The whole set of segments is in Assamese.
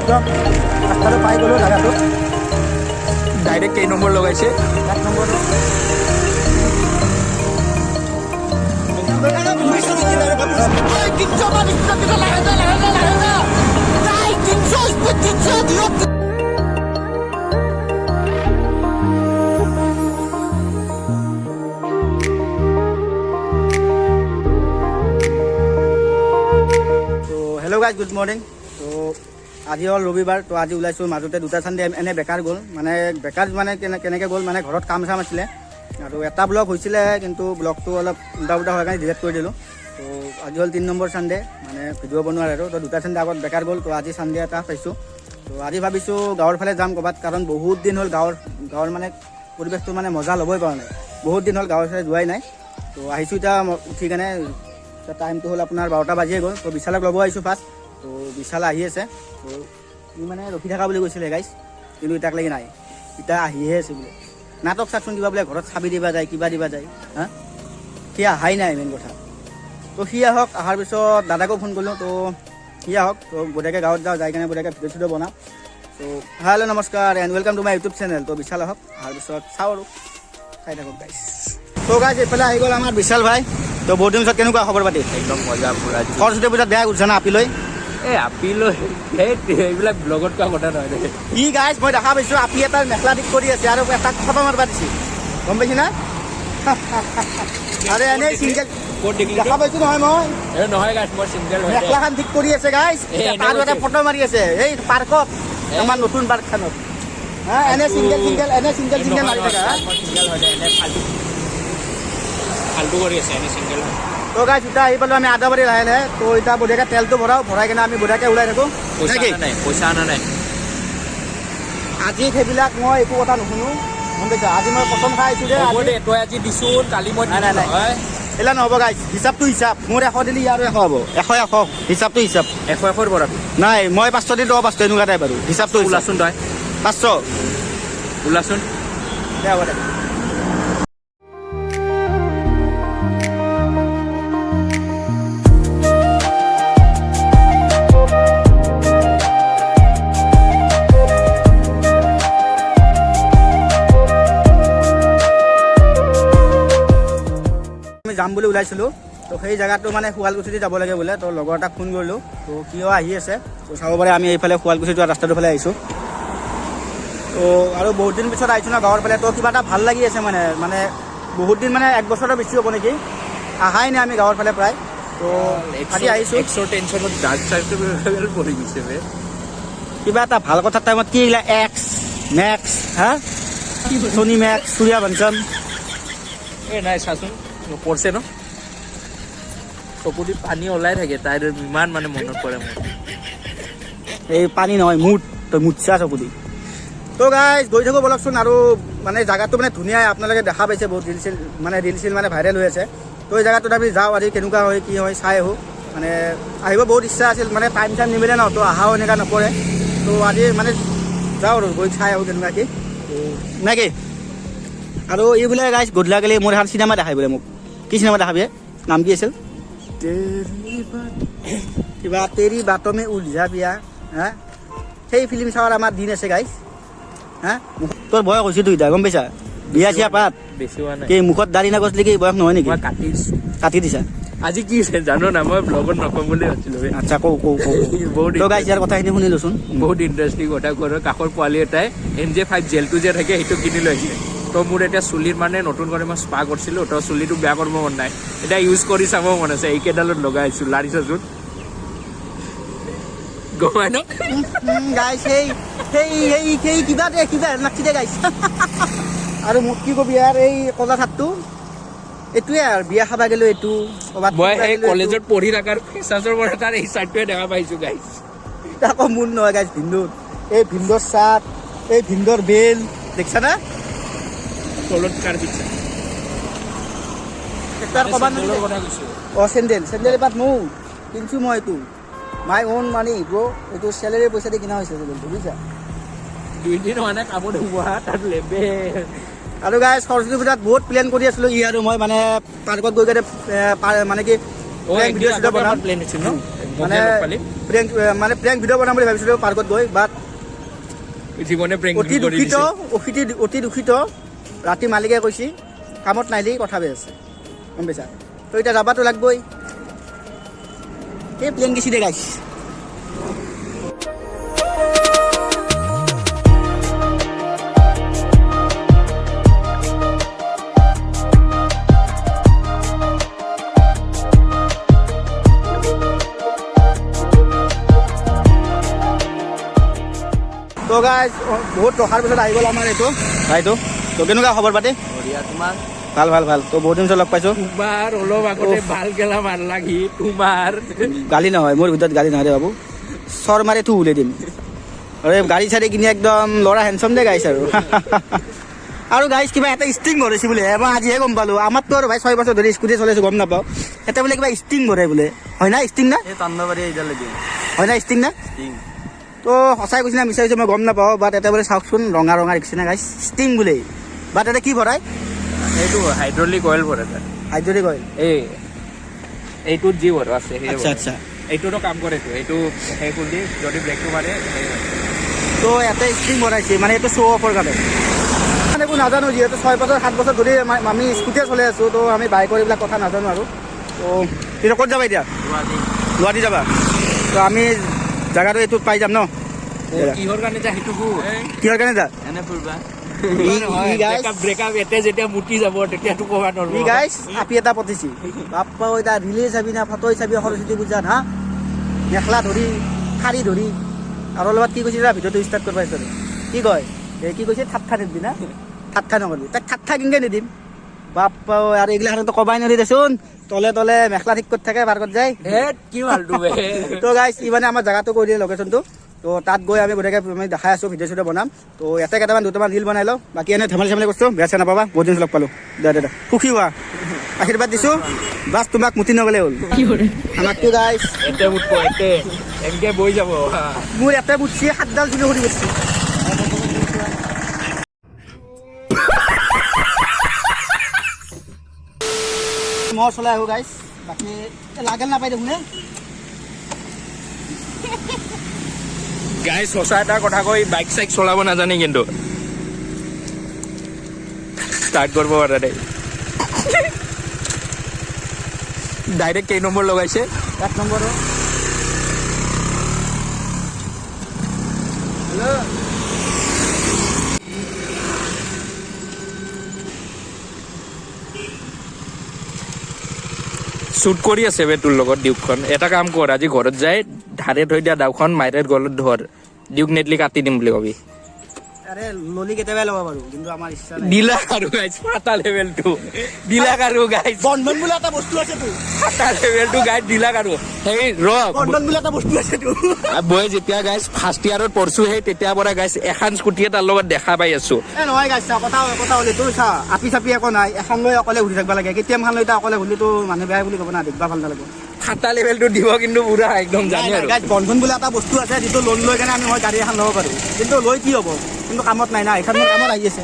একদম ৰাস্তাটো পাই গ'লোঁ জেগাটো ডাইৰেক্ট কেই নম্বৰ লগাইছে 1 নম্বৰটো হেল্ল' গাইজ গুড মৰ্ণিং তো আজি হ'ল ৰবিবাৰ তো আজি ওলাইছোঁ মাজতে 2টা চানডে এনে বেকাৰ গ'ল মানে বেকাৰ মানে কেনেকৈ গ'ল মানে ঘৰত কাম চাম আছিলে আৰু এটা ব্লগ হৈছিলে কিন্তু ব্লগটো অলপ উল্টা পুল্টা হোৱাৰ কাৰণে ডিলেট কৰি দিলোঁ তো আজি হ'ল 3 নম্বৰ চানডে মানে ভিডিঅ' বনোৱাৰ আৰু তো 2টা চানডে আগত বেকাৰ গ'ল তো আজি চানডে এটা পাইছোঁ তো আজি ভাবিছোঁ গাঁৱৰ ফালে যাম ক'ৰবাত কাৰণ বহুত দিন হ'ল গাঁৱৰ মানে পৰিৱেশটো মানে মজা ল'বই পৰা নাই বহুত দিন হ'ল গাঁৱৰ ফালে যোৱাই নাই তো আহিছোঁ এতিয়া উঠি কেনে টাইমটো হ'ল আপোনাৰ 12টা বাজিয়ে গ'ল তো বিশালক ল'ব আহিছোঁ ফাৰ্ষ্ট তো বিশাল আহি আছে তো ই মানে ৰখি থকা বুলি কৈছিলে গাইজ কিন্তু এতিয়ালৈকে নাই এতিয়া আহিহে আছে বোলে নাটক চাকচোন কিবা বোলে ঘৰত চাবি দিবা যায় কিবা দিবা যায় হা সি অহাই নাই মেইন কথা তো সি আহক অহাৰ পিছত দাদাকো ফোন কৰিলোঁ তো সি আহক তো বঢ়িয়াকৈ গাঁৱত যাওঁ যাই কিনে বঢ়িয়াকৈ ভিডিঅ' চিডিঅ' বনাওঁ তো হেল্ল' নমস্কাৰ and welcome to my YouTube channel তো বিশাল আহক অহাৰ পিছত চাওঁ আৰু চাই থাকক গাইজ তো গাইজ এইফালে আহি গ'ল আমাৰ বিশাল ভাই তো বহুত দিন পিছত কেনেকুৱা খবৰ পাতি একদম মজা পুৰা সৰস্বতী পূজাত বেয়া কৰিছে না আপিলৈ এই আপিলৈ এইবিলাক ব্লগত কোৱা কথা নহয় দে ই গাইজ মই দেখা পাইছোঁ আপি এটা মেখেলা ঠিক কৰি আছে আৰু এটা খপা মাৰিব দিছে গম পাইছি না আৰু এনেই চিংগেল ক'ত দেখিলি দেখা পাইছোঁ নহয় মই এই নহয় গাইছ মই চিংগল হয় মেখেলাখন ঠিক কৰি আছে গাইজ আৰু এটা ফটো মাৰি আছে এই পাৰ্কত আমাৰ নতুন পাৰ্কখনত হা এনে চিংগেল মাৰি থকা মই চিংগল হয় এনে ফাল্টু কৰি আছে এনে চিংগল হয় তো গাইজ এতিয়া আহি পালোঁ আমি আদাবাৰী লাহে লাহে তো এতিয়া বঢ়িয়াকৈ তেলটো ভৰাই কিনে আমি বঢ়িয়াকৈ ওলাই থাকোঁ পইচা অনা নাই আজি সেইবিলাক মই একো কথা নুশুনো গম পাইছা আজি মই প্ৰথম খাই আহিছোঁ যে তই আজি দিছোঁ কালি মই নাই এলা নহ'ব গাইজ হিচাপটো হিচাপ মোৰ 100 দিলি আৰু 100 হ'ব 100 হিচাপটো হিচাপ 100 বৰাটো নাই মই 500 দিলোঁ 500 এনেকুৱা টাইপ আৰু হিচাপটো ওলাচোন তই 500 ওলাচোন দে হ'ব দে যাম বুলি ওলাইছিলোঁ তো সেই জেগাটো মানে শুৱালকুছিতে যাব লাগে বোলে তো লগৰ এটাক ফোন কৰিলোঁ তো কিয় আহি আছে তো চাব পাৰে আমি এইফালে শুৱালকুছি যোৱা ৰাস্তাটোৰ ফালে আহিছোঁ তো আৰু বহুত দিন পিছত আহিছোঁ ন গাঁৱৰ ফালে তো কিবা এটা ভাল লাগি আছে মানে বহুত দিন মানে 1 বছৰৰ বেছি হ'ব নেকি অহাই নাই আমি গাঁৱৰ ফালে প্ৰায় তো আজি আহিছোঁ এক্সৰ টেনশ্যনত ডাৰ্ক চাৰ্কেল পৰি গৈছে কিবা এটা ভাল কথাৰ টাইমত কি এইগিলা এক্স মেক্স হা ছনী মেক্স সূৰ্যা বঞ্চন এই নাই চাচোন পঢ়ছে ন চকুদি পানী ওলাই থাকে তাইৰ ইমান মানে মনত পৰে মোৰ এই পানী নহয় মুঠ তই মুঠছা চকুদি তো গাইজ গৈ থাকোঁ বলকচোন আৰু মানে জেগাটো মানে ধুনীয়াই আপোনালোকে দেখা পাইছে বহুত ৰিল চিল মানে ভাইৰেল হৈ আছে তো এই জেগাটোত আমি যাওঁ আজি কেনেকুৱা হয় কি হয় চাই আহোঁ মানে আহিব বহুত ইচ্ছা আছিল মানে টাইম নিমিলে ন তো অহাও এনেকুৱা নপৰে তো আজি মানে যাওঁ আৰু গৈ চাই আহোঁ কেনেকুৱা কি নে কি আৰু এইবোলে গাইজ গধূলা গ'লে মোৰ এখন চিনেমা দেখাই বোলে মোক কি চিনেমা দেখাবি নাম কি আছিল কিবা তেৰি বাটমে উলঝা বিয়া হা সেই ফিল্ম চাৱাৰ আমাৰ দিন আছে গাইজ হা তোৰ বয়স হৈছে তো এতিয়া গম পাইছা বিয়া চিয়া পাত বেছি হোৱা নাই কি মুখত দাড়ি নাগছলি কি বয়স নহয় নেকি মই কাটি দিছা আজি কি হৈছে জানো না মই ব্লগত নকম বুলি ভাবিছিলোঁ আচ্ছা কওঁ বহুত তো গাইজ ইয়াৰ কথাখিনি শুনিলোচোন বহুত ইণ্টাৰেষ্টিং কথা ঘৰৰ কাষৰ পোৱালি এটাই NJ5 জেলটো যে থাকে সেইটো কিনি লৈছে তো মোৰ এতিয়া চুলিৰ মানে নতুন কৰি মই স্পা কৰিছিলোঁ তো চুলিটো বেয়া কৰিব মন নাই এতিয়া ইউজ কৰি চাব মন আছে এইকেইডালত লগাই আছোঁ লাৰি চাচোন গমাই ন গাইজ সেই কিবা নাচি দে গাইজ আৰু মোক কি কবি ইয়াৰ এই কলা চাটটো এইটোৱে আৰু বিয়া খাবা গ'লো এইটো মই এই কলেজত পঢ়ি থকাৰ ফেচাছৰ পৰা তাৰ এই চাৰ্টটোৱে দেখা পাইছোঁ গাইজ আকৌ মোৰ নহয় গাইজ ভিন্দুৰ এই ভিন্দৰ চাট এই ভিন্দৰ বেল দেখিছা না তলত কাৰ পিছে চেণ্ডেল এপাত মোৰ কিনিছোঁ মই এইটো মাই অ'ন মানি ব্ৰ' এইটো চেলেৰী পইচা দি কিনা হৈছে বুজিছা 2 দিন হোৱা নাই কামত হোৱা তাত লেবে আৰু গাইজ সৰস্বতী পূজাত বহুত প্লেন কৰি আছিলোঁ ই আৰু মই মানে পাৰ্কত গৈ কেনে মানে কি ভিডিঅ' চিডিঅ' বনাম প্লেন হৈছিল ন মানে গমে নাপালি প্ৰেংক ভিডিঅ' বনাম বুলি ভাবিছিলোঁ পাৰ্কত গৈ বাট জীৱনে প্ৰেংক অতি কৰি দুখিত দিছে অতি দুখিত ৰাতি মালিকে কৈছে কামত নাহিলি কথা বেয়া আছে গম পাইছা তো এতিয়া যাবাতো লাগবই এই প্লেন গেছি দে গাইছ তো গাইজ বহুত ৰখাৰ পিছত আহি গ'ল আমাৰ এইটো ভাইটো তো কেনেকুৱা খবৰ পাতি তোমাৰ ভাল ভাল ভাল তো বহুত দিন পিছত লগ পাইছোঁ তোমাৰ অলপ আগতে ভাল গেলা মাৰলা সি তোমাৰ গালি নহয় মোৰ ভিতৰত গালি নহয় দে বাবু চৰ মাৰি থু উলিয়াই দিম আৰু গাড়ী চাড়ী কিনি একদম ল'ৰা হেণ্ডচম দে গাইছ আৰু গাইছ কিবা এটা ষ্টিং ভৰাইছে বোলে মই আজিহে গম পালোঁ আমাৰতো আৰু ভাই 6 বছৰ ধৰি স্কুটি চলাইছোঁ গম নাপাওঁ এটা বোলে কিবা ষ্টিং ভৰাই বোলে হয় না ষ্টিং না এই তাণ্ডবাৰী এইডালে দিম হয় না ষ্টিং না তো সঁচাই কৈছে না মিছা কৈছে মই গম নাপাওঁ বাট এটা বোলে চাওকচোন ৰঙা ৰঙা দেখিছে না গাইছ ষ্টিং বোলে বাট এটা কি ভৰাই এইটো হাইড্ৰলিক অইল ভৰে তাত হাইড্ৰলিক অইল এইটোত যি ভৰোৱা আছে সেই আচ্ছা আচ্ছা এইটোতো কাম কৰেতো এইটো সেই কৰি যদি ব্ৰেকটো মাৰে সেই হয়। তো ইয়াতে ষ্টিং বনাইছে মানে এইটো শ্ব' অফৰ কাৰণে মানে একো নাজানো যিহেতু 6 বছৰ 7 বছৰ ধৰি আমি স্কুটিয়ে চলাই আছোঁ তো আমি বাইকৰ এইবিলাক কথা নাজানো আৰু তো এতিয়া ক'ত যাবা এতিয়া গুৱাহাটী যাবা তো আমি জেগাটো এইটোত পাই যাম ন কিহৰ কাৰণে যা সেইটো কিহৰ কাৰণে যা এনে ফুৰিবা ব্ৰেকআপ এতে যেতিয়া মুটি যাব তেতিয়াতো ক'বা নোৱাৰিব গাইছ আপি এটা পঠিছি বাপ্পা এতিয়া ৰিলে চাবি না ফটোই চাবি সৰস্বতী পূজাত হা মেখেলা ধৰি শাৰী ধৰি আৰু লগত কি কৈছে ভিডিঅ'টো ষ্টাৰ্ট কৰিব পাৰিছোঁ কি কয় এই কি কৈছে ঠাট্টা নিদিবি না ঠাট্টা নকৰিবি তাক ঠাট্টা কেনেকৈ নিদিম বাপ্পা আৰু এইগিলাখনতো ক'বাই নোৱাৰি দেচোন তলে তলে মেখেলা ঠিক কৰি থাকে পাৰ্কত যায় কি ভালটো তো গাইছ ই মানে আমাৰ জেগাটো কৈ দিয়ে লোকেশ্যনটো তো তাত গৈ আমি গোটেই আমি দেখাই আছোঁ ভিডিঅ' চিডিঅ' বনাম তো ইয়াতে কেইটামান দুটামান ৰিল বনাই লওঁ বাকী এনেই ধেমালি চেমালি কৰিছোঁ বেয়া চেয়া নাপাবা বহুত দিন লগ পালোঁ দে সুখী হোৱা আশীৰ্বাদ দিছোঁ বাছ তোমাক মুতি নগ'লে হ'ল আমাকতো গাইছ এতে উঠব এতে এনেকে বৈ যাব মোৰ ইয়াতে বুটছি 7ডাল চুলি কৰি গৈছে মই চলাই আহোঁ গাইছ বাকী লাগেল নাপাই দেখোন গাই সঁচা এটা কথা কৈ বাইক চাইক চলাব নাজানে কিন্তু ষ্টাৰ্ট কৰিব পৰা দেই ডাইৰেক্ট কেই নম্বৰ লগাইছে 1 নম্বৰ হেল্ল' শ্বুট কৰি আছে বে তোৰ লগত ডিউকখন এটা কাম কৰ আজি ঘৰত যাই ধাৰে থৈ দিয়া দাওখন মাইৰেৰ গলত ধৰ ডিউক নেটলি কাটি দিম বুলি কবি আৰে ললি কেতিয়াবাই ল'ব পাৰোঁ কিন্তু আমাৰ ইচ্ছা নাই দিলা আৰু গাইছ ফাটা লেভেলটো দিলা আৰু গাইছ বন্ধন বোলা এটা বস্তু আছেতো ফাটা লেভেলটো গাইছ দিলা আৰু সেই বন্ধন বোলা এটা বস্তু আছেতো বই যেতিয়া গাইছ ফাৰ্ষ্ট ইয়াৰত পঢ়ছোঁ সেই তেতিয়াৰ পৰা গাইছ এখন স্কুটিয়ে তাৰ লগত দেখা পাই আছোঁ নহয় গাইছ চা কথা হ'লে তোৰ চা আপি চাপি একো নাই এখন লৈ অকলে ঘূৰি থাকিব লাগে কেটিএমখন লৈ অকলে ঘূৰিতো মানুহ বেয়া বুলি ক'ব না দেখিবা ভাল নালাগে ফাটা লেভেলটো দিব কিন্তু পুৰা একদম জানি আৰু গাইছ বন্ধন বোলা এটা বস্তু আছে যিটো লোন লৈ কেনে আমি গাড়ী এখন ল'ব পাৰোঁ কিন্তু লৈ কি হ'ব কিন্তু কামত নাই না এখন মোৰ কামত আহি আছে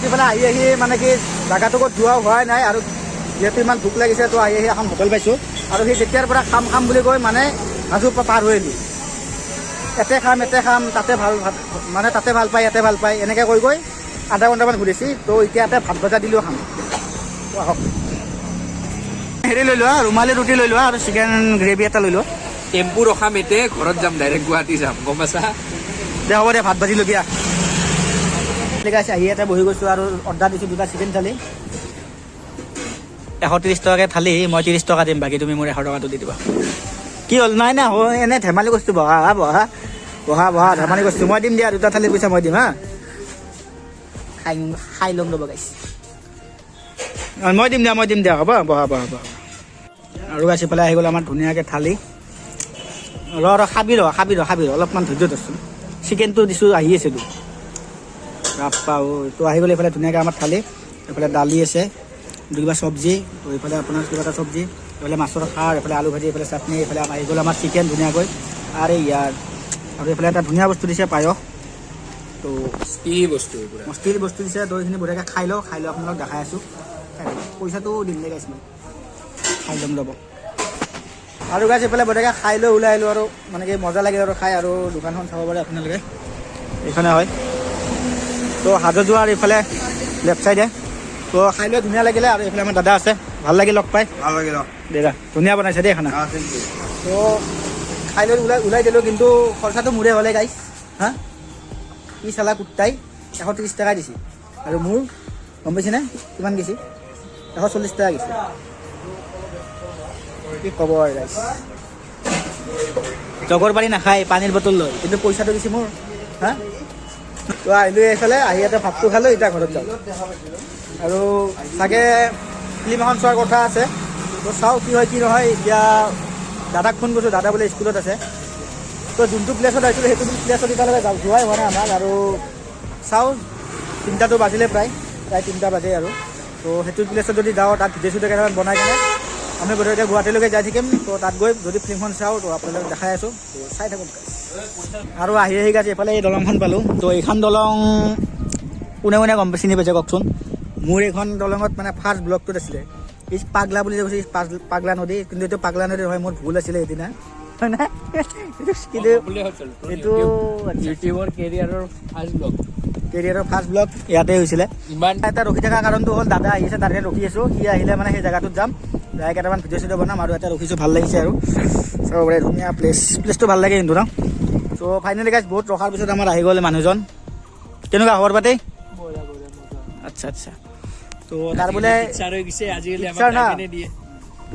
ইফালে আহি মানে কি জেগাটো ক'ত যোৱা হোৱাই নাই আৰু যিহেতু ইমান ভোক লাগিছে তো আহি এখন হোটেল পাইছোঁ আৰু সেই যেতিয়াৰ পৰা খাম বুলি কৈ মানে সাজু পাৰ হৈ আহিলোঁ এতে খাম তাতে ভাল পায় ইয়াতে ভাল পায় এনেকৈ কৈ আধা ঘণ্টামান ঘূৰিছি তো এতিয়া ইয়াতে ভাত ভজা দিলেও খাম আহক হেৰি লৈ লোৱা ৰুমালী ৰুটি লৈ লোৱা আৰু চিকেন গ্ৰেভি এটা লৈ লোৱা টেম্পু ৰখাম এতে ঘৰত যাম ডাইৰেক্ট গুৱাহাটী যাম গম পাইছা দে হ'ব দে ভাত ভাজি ল'বি ঠিক আছে আহি ইয়াতে বহি গৈছোঁ আৰু অৰ্ডাৰ দিছোঁ 2টা চিকেন থালি 130 টকাকৈ থালি মই 30 টকা দিম বাকী তুমি মোৰ 100 টকাটো দি দিবা কি হ'ল নাই না এনেই ধেমালি কৰিছোঁ বহা ধেমালি কৰিছোঁ মই দিম দিয়া 2টা থালিৰ পইচা মই দিম হা খাই ল'ম ৰ'ব গাইছ মই দিম দিয়া হ'ব বহা আৰু গাছ ইফালে আহি গ'ল আমাৰ ধুনীয়াকৈ থালি খাবি অলপমান ধৈৰ্য ধৰচোন চিকেনটো দিছোঁ আহি আছেতো বাপ্পা তো আহি গ'ল এইফালে ধুনীয়াকৈ আমাৰ থালি এইফালে দালি আছে কিবা চব্জি তো এইফালে আপোনাৰ কিবা এটা চব্জি এইফালে মাছৰ খাৰ এইফালে আলু ভাজি এইফালে চাটনি এইফালে আহি গ'ল আমাৰ চিকেন ধুনীয়াকৈ আৰু এইফালে এটা ধুনীয়া বস্তু দিছে পায়স তো কি বস্তু পুৰা ষ্টিল বস্তু দিছে দৈখিনি বঢ়িয়াকৈ খাই লওঁ আপোনালোক দেখাই আছোঁ পইচাটো দিম দে গাইছ মই খাই ল'ম ৰ'ব আৰু গাইছ এইফালে বঢ়িয়াকৈ খাই লৈ ওলাই আহিলোঁ আৰু মানে কি মজা লাগে আৰু খাই আৰু দোকানখন চাব পাৰে আপোনালোকে এইখনে হয় তো হাজো যোৱাৰ এইফালে লেফ্ট চাইডে তো খাই লৈ ধুনীয়া লাগিলে আৰু এইফালে আমাৰ দাদা আছে ভাল লাগিল লগ পাই ভাল লাগিল দাদা ধুনীয়া বনাইছে দেই খানা তো খাই লৈ ওলাই দিলোঁ কিন্তু খৰচাটো মোৰে হ'লে গাইছ হা কি চালা কুৰ্তাই 130 টকা দিছে আৰু মোৰ গম পাইছেনে কিমান গৈছে 140 টকা গৈছে কি ক'ব আৰু গাইছ জগৰ পানী নাখায় পানীৰ বটল লয় কিন্তু পইচাটো দিছে মোৰ হা তো আহিলোঁ এইফালে আহি ইয়াতে ভাতটো খালোঁ এতিয়া ঘৰত যাওঁ আৰু চাগে ফিল্ম এখন চোৱাৰ কথা আছে তো চাওঁ কি হয় কি নহয় এতিয়া দাদাক ফোন কৰিছোঁ দাদা বোলে স্কুলত আছে তো যোনটো প্লেছত আহিছিলোঁ সেইটো প্লেছত এতিয়ালৈকে যোৱাই হোৱা নাই আমাক আৰু চাওঁ 3টাতো বাজিলে প্ৰায় 3টা বাজে আৰু তো সেইটো প্লেছত যদি যাওঁ তাত ভিডিঅ' চিডিঅ' কেইটামান বনাই কিনে আমি বোধহয় এতিয়া গুৱাহাটীলৈকে যাই থাকিম তো তাত গৈ যদি ফিল্মখন চাওঁ তো আপোনালোকক দেখাই আছোঁ তো চাই থাকক আৰু আহি গাইছে এইফালে এই দলংখন পালোঁ তো এইখন দলং কোনে কোনে গম চিনি পাইছে কওকচোন মোৰ এইখন দলঙত মানে ফাৰ্ষ্ট ব্লকটোত আছিলে এই পাগলা বুলি যে কৈছে পাগলা নদী কিন্তু এইটো পাগলা নদী নহয় মোৰ ভুল আছিলে সেইদিনা হয় না কিন্তু এইটো ইউটিউবৰ কেৰিয়াৰৰ ফাৰ্ষ্ট ব্লগ ইয়াতে হৈছিলে ইমান এটা ৰখি থকা কাৰণটো হ'ল দাদা আহিছে তাতে ৰখি আছোঁ সি আহিলে মানে সেই জেগাটোত যাম যাই কেইটামান ভিডিঅ' চিডিঅ' বনাম আৰু ইয়াতে ৰখিছোঁ ভাল লাগিছে আৰু চাব পাৰে ধুনীয়া প্লেচটো ভাল লাগে কিন্তু ন ত' ফাইনেলি গাইজ বহুত ৰখাৰ পিছত আমাৰ আহি গ'ল মানুহজন কেনেকুৱা খবৰ পাতি আচ্ছা আচ্ছা তো তাৰ বোলে ইচ্ছা না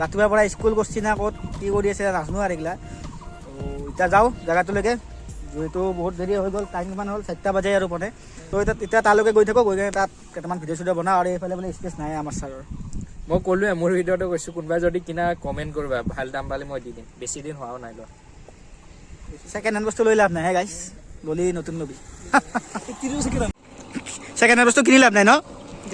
ৰাতিপুৱাৰ পৰা স্কুল কৰিছি না ক'ত কি কৰি আছে নাজানো আৰু এইগিলা তো এতিয়া যাওঁ জেগাটোলৈকে যিহেতু বহুত দেৰি হৈ গ'ল টাইম কিমান হ'ল 4টা বাজে আৰু মানে তো এতিয়া তালৈকে গৈ থাকোঁ গৈ কিনে তাত কেইটামান ভিডিঅ' চিডিঅ' বনাওঁ আৰু এইফালে বোলে স্পেচ নাই আমাৰ ছাৰৰ মই ক'লোৱে মোৰ ভিডিঅ'টো কৈছোঁ কোনোবাই যদি কিনা কমেণ্ট কৰিবা ভাল দাম পালে মই দি দিম বেছি দিন হোৱাও নাই লোৱা ছেকেণ্ড হেণ্ড বস্তু লৈ লাভ নাই হে গাইছ ললি নতুন লবি ছেকেণ্ড হেণ্ড বস্তু কিনি লাভ নাই ন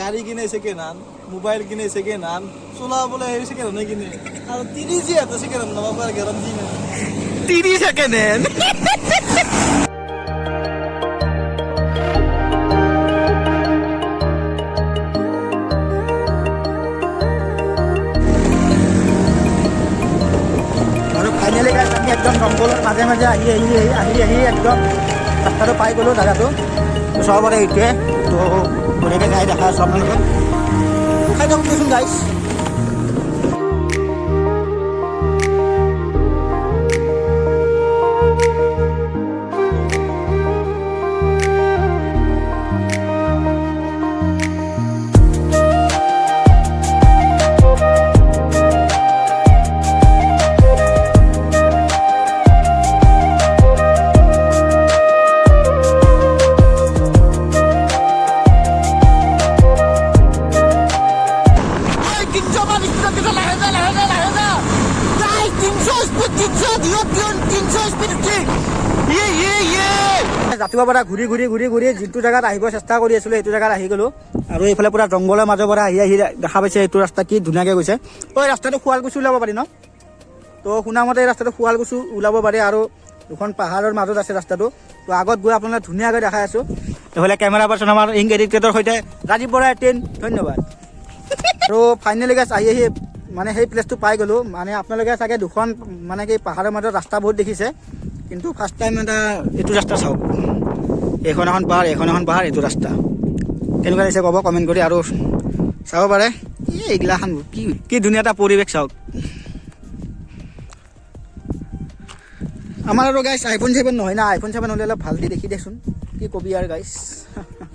গাড়ী কিনে ছেকেণ্ড হেণ্ড মোবাইল কিনে ছেকেণ্ড হেণ্ড চলাবলৈ হেৰি ছেকেণ্ড হেণ্ডে কিনে আৰু 30 এটা ছেকেণ্ড হেণ্ড ল'ব পাৰে গেৰাণ্টি নাই 30 ছেকেণ্ড হেণ্ড আৰু ফাইনেলি গাইছ আমি একদম জংঘলৰ মাজে মাজে আহি একদম ৰাস্তাটো পাই গ'লোঁ জেগাটো চবৰে এইটোৱে তো ধুনীয়াকৈ যাই দেখা আছোঁ আপোনালোকক খাই থাকক দেচোন গাইছ ৰাতিপুৱাৰ পৰা ঘূৰি যিটো জেগাত আহিব চেষ্টা কৰি আছিলোঁ সেইটো জেগাত আহি গ'লোঁ আৰু এইফালে পূৰা জংঘলৰ মাজৰ পৰা আহি দেখা পাইছে এইটো ৰাস্তা কি ধুনীয়াকৈ গৈছে ঐ ৰাস্তাটো শুৱালকুছি ওলাব পাৰি ন তো শুনামতে এই ৰাস্তাটো শুৱালকুছি ওলাব পাৰি আৰু দুখন পাহাৰৰ মাজত আছে ৰাস্তাটো তো আগত গৈ আপোনালোকে ধুনীয়াকৈ দেখাই আছোঁ এইফালে কেমেৰা পাৰ্চন আমাৰ ইংক এডিক্টেডৰ সৈতে ৰাজীৱ বৰাই 10 ধন্যবাদ আৰু ফাইনেলি গাইছ আহি মানে সেই প্লেচটো পাই গ'লোঁ মানে আপোনালোকে চাগে দুখন মানে কি পাহাৰৰ মাজত ৰাস্তা বহুত দেখিছে কিন্তু ফাৰ্ষ্ট টাইম এটা এইটো ৰাস্তা চাওক এখন পাহাৰ এইটো ৰাস্তা কেনেকুৱা লাগিছে ক'ব কমেণ্ট কৰি আৰু চাব পাৰে এইগিলাখান কি ধুনীয়া এটা পৰিৱেশ চাওক আমাৰ আৰু গাইছ iPhone 7 নহয় না iPhone 7 হ'লে অলপ ভাল দি দেখি দেচোন কি কবি আৰু গাইছ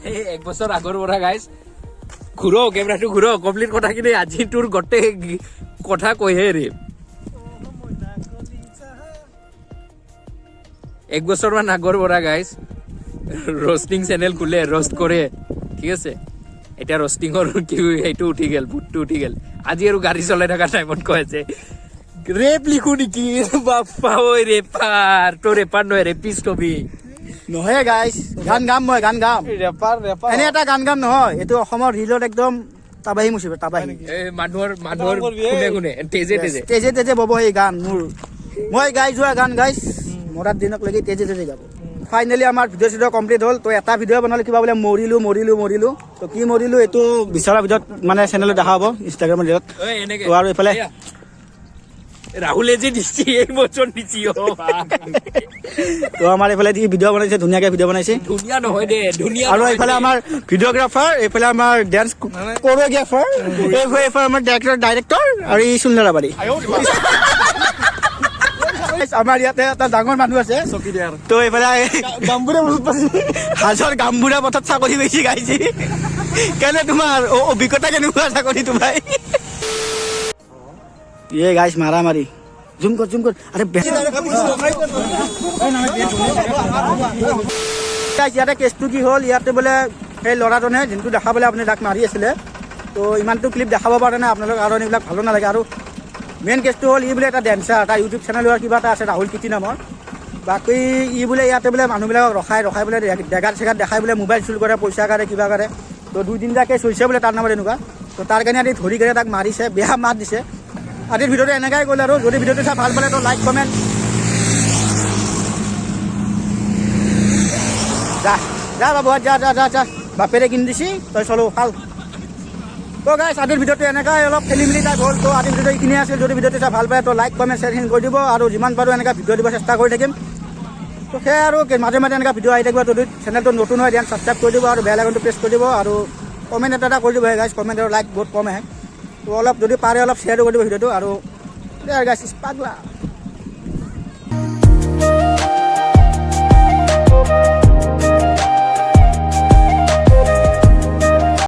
এই 1 বছৰ আগৰ পৰা গাইছ ঘূৰ কেমেৰাটো ঘূৰ কমপ্লিট কথাখিনি আজি তোৰ গোটেই কথা কৈহে ৰে 1 বছৰমান আগৰ পৰা গাইছ ৰষ্টিং চেনেল খোলে ৰষ্ট কৰে ঠিক আছে এতিয়া ৰষ্টিঙৰ কি সেইটো উঠি গ'ল ভূতটো উঠি গ'ল আজি আৰু গাড়ী চলাই থকা টাইমত কৈ আছে ৰেপ লিখো নেকি বাপ্পা ঐ ৰেপাৰ তোৰ ৰেপাৰ নহয় ৰেপিষ্ট হবি নহয় গাইছ গান গাম মই গান গাম ৰেপাৰ এনে এটা গান গাম নহয় এইটো অসমৰ ৰিলত একদম তাবাহি মুচিব তাবাহি মানুহৰ কোনে তেজে বব সেই গান মোৰ মই গাই যোৱা গান গাইছ মৰাৰ দিনক লাগি তেজে গাব ফাইনেলি আমাৰ ভিডিঅ' চিডিঅ' কমপ্লিট হ'ল তো এটা ভিডিঅ' বনালে কিবা বোলে মৰিলোঁ তো কি মৰিলোঁ এইটো বিচৰাৰ ভিতৰত মানে চেনেলত দেখা হ'ব ইনষ্টাগ্ৰামত ৰিলত তো আৰু এইফালে ৰাহুলে যে দিছি এই বছৰ দিছি তো আমাৰ এইফালে ভিডিঅ' বনাইছে ধুনীয়াকৈ ভিডিঅ' বনাইছে ধুনীয়া নহয় দে ধুনীয়া আৰু এইফালে আমাৰ ভিডিঅ'গ্ৰাফাৰ এইফালে আমাৰ ডেন্স কোৰিঅ'গ্ৰাফাৰ এইফালে আমাৰ ডাইৰেক্টৰ আৰু ই সুন্দৰাবাৰী আমাৰ ইয়াতে এটা ডাঙৰ মানুহ আছে চকীদাৰ তো এইফালে গাম্বুৰে মনত পাইছে হাজৰ গাম্বুৰা পথত চাকৰি বেছি গাইছে কেনে তোমাৰ অভিজ্ঞতা কেনেকুৱা চাকৰি তোমাৰ ইয়ে গাইছ মাৰি জুম কৰ আৰে ইয়াতে কেছটো কি হ'ল ইয়াতে বোলে সেই ল'ৰাজনে যোনটো দেখাবলৈ আপুনি তাক মাৰি আছিলে তো ইমানটো ক্লিপ দেখাব পৰা নাই আপোনালোক আৰু এইবিলাক ভালো নালাগে আৰু মেইন কেছটো হ'ল ই বোলে এটা ডেন্সাৰ এটা ইউটিউব চেনেলৰ কিবা এটা আছে ৰাহুল কিটি নামৰ বাকী ই বোলে ইয়াতে বোলে মানুহবিলাকক ৰখাই বোলে ডেগাত চেগাত দেখাই বোলে মোবাইল চুৰ কৰে পইচা কাঢ়ে কিবা কৰে তো 2-3টা কেছ হৈছে বোলে তাৰ নামত এনেকুৱা তো তাৰ কাৰণে আজি ধৰি কেনে তাক মাৰিছে বেয়া মাত দিছে আজিৰ ভিডিঅ'টো এনেকৈ গ'ল আৰু যদি ভিডিঅ'টো চাই ভাল পালে তো লাইক কমেণ্ট যা বাবু যা বাপেৰে কিনি দিছি তই চলো ভাল তো গাইছ আজিৰ ভিডিঅ'টো এনেকৈ অলপ খেলি মেলি টাইপ হ'ল তো আজিৰ ভিডিঅ'টো এইখিনিয়ে আছিল যদি ভিডিঅ'টো চাই ভাল পায় তো লাইক কমেণ্ট শ্বেয়াৰ কৰি দিব আৰু যিমান পাৰোঁ এনেকৈ ভিডিঅ' দিব চেষ্টা কৰি থাকিম তো সেয়াই আৰু মাজে মাজে এনেকৈ ভিডিঅ' আহি থাকিব যদি চেনেলটো নতুন হয় দেন ছাবস্ক্ৰাইব কৰি দিব আৰু বেল আইকনটো প্ৰেছ কৰি দিব আৰু কমেণ্ট এটা কৰি দিব গাইছ কমেণ্ট আৰু লাইক বহুত কম আহে তো অলপ যদি পাৰে অলপ শ্বেয়াৰো কৰি দিব ভিডিঅ'টো আৰু গাইছ পাগলা